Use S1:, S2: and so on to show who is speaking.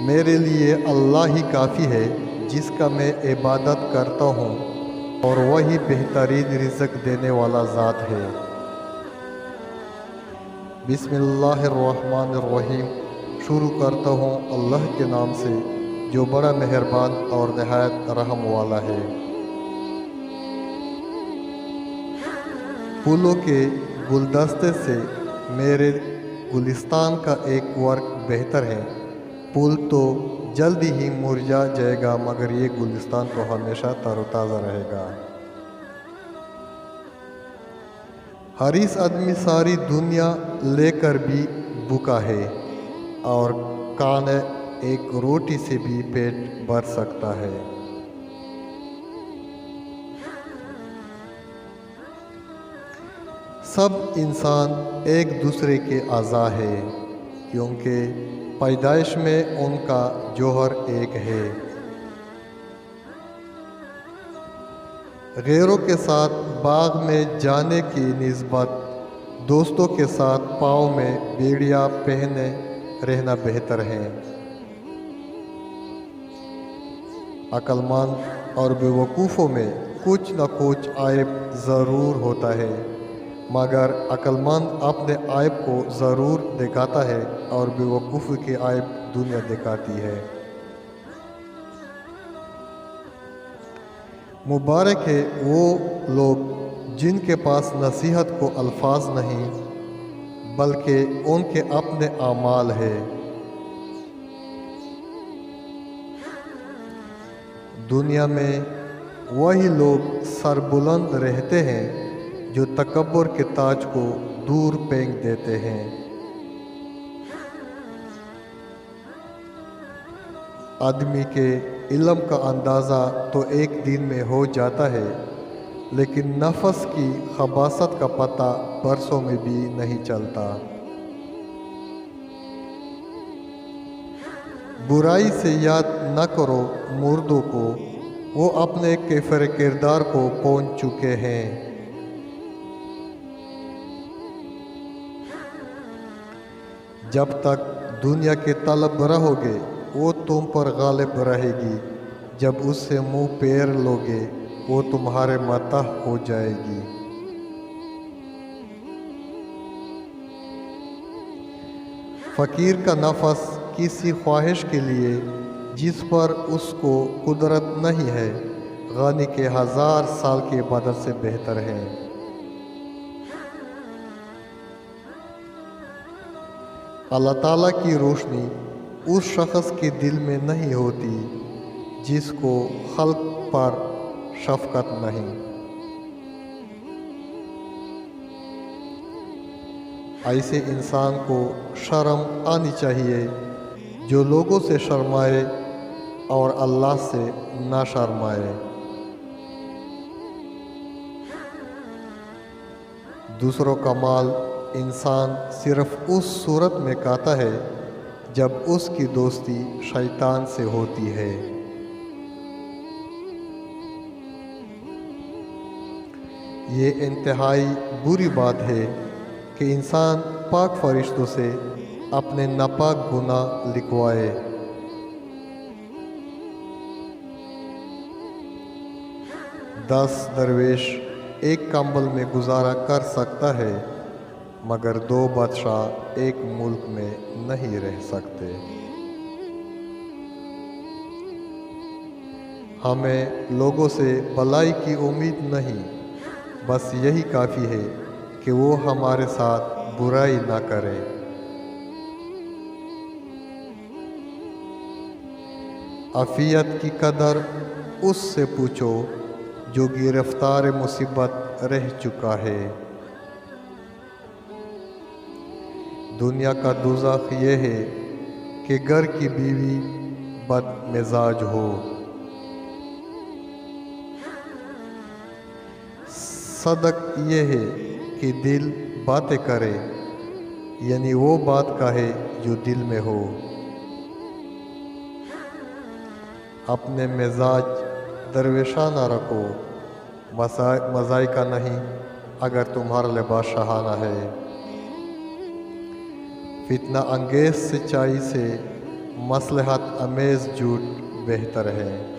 S1: میرے لیے اللہ ہی کافی ہے جس کا میں عبادت کرتا ہوں، اور وہی بہترین رزق دینے والا ذات ہے۔ بسم اللہ الرحمن الرحیم۔ شروع کرتا ہوں اللہ کے نام سے جو بڑا مہربان اور نہایت رحم والا ہے۔ پھولوں کے گلدستے سے میرے گلستان کا ایک ورق بہتر ہے۔ پھول تو جلدی ہی مرجھا جائے گا مگر یہ گلستان تو ہمیشہ تر و تازہ رہے گا۔ حریص آدمی ساری دنیا لے کر بھی بھوکا ہے، اور کانے ایک روٹی سے بھی پیٹ بھر سکتا ہے۔ سب انسان ایک دوسرے کے اعضاء ہے، کیونکہ پیدائش میں ان کا جوہر ایک ہے۔ غیروں کے ساتھ باغ میں جانے کی نسبت دوستوں کے ساتھ پاؤں میں بیڑیاں پہنے رہنا بہتر ہے۔ عقل مند اور بیوقوفوں میں کچھ نہ کچھ عیب ضرور ہوتا ہے، مگر عقل مند اپنے عیب کو ضرور دکھاتا ہے اور بیوقوف کے عیب دنیا دکھاتی ہے۔ مبارک ہے وہ لوگ جن کے پاس نصیحت کو الفاظ نہیں بلکہ ان کے اپنے اعمال ہے۔ دنیا میں وہی لوگ سربلند رہتے ہیں جو تکبر کے تاج کو دور پھینک دیتے ہیں۔ آدمی کے علم کا اندازہ تو ایک دن میں ہو جاتا ہے، لیکن نفس کی خباثت کا پتہ برسوں میں بھی نہیں چلتا۔ برائی سے یاد نہ کرو مردوں کو، وہ اپنے کفر کردار کو پہنچ چکے ہیں۔ جب تک دنیا کے طلب رہو گے وہ تم پر غالب رہے گی، جب اس سے منہ پھیر لوگے وہ تمہارے متاح ہو جائے گی۔ فقیر کا نفس کسی خواہش کے لیے جس پر اس کو قدرت نہیں ہے، غنی کے 1000 سال کی عبادت سے بہتر ہے۔ اللہ تعالیٰ کی روشنی اس شخص کے دل میں نہیں ہوتی جس کو خلق پر شفقت نہیں۔ ایسے انسان کو شرم آنی چاہیے جو لوگوں سے شرمائے اور اللہ سے نہ شرمائے۔ دوسروں کا مال انسان صرف اس صورت میں کھاتا ہے جب اس کی دوستی شیطان سے ہوتی ہے۔ یہ انتہائی بری بات ہے کہ انسان پاک فرشتوں سے اپنے ناپاک گناہ لکھوائے۔ دس درویش ایک کمبل میں گزارا کر سکتا ہے، مگر 2 بادشاہ ایک ملک میں نہیں رہ سکتے۔ ہمیں لوگوں سے بھلائی کی امید نہیں، بس یہی کافی ہے کہ وہ ہمارے ساتھ برائی نہ کرے۔ عافیت کی قدر اس سے پوچھو جو گرفتار مصیبت رہ چکا ہے۔ دنیا کا دوزخ یہ ہے کہ گھر کی بیوی بد مزاج ہو۔ صدق یہ ہے کہ دل باتیں کرے، یعنی وہ بات کہے جو دل میں ہو۔ اپنے مزاج درویشانہ رکھو، مزائقہ نہیں اگر تمہارا لباس شاہانہ ہے۔ فتنہ انگیز سچائی سے مصلحت امیز جھوٹ بہتر ہے۔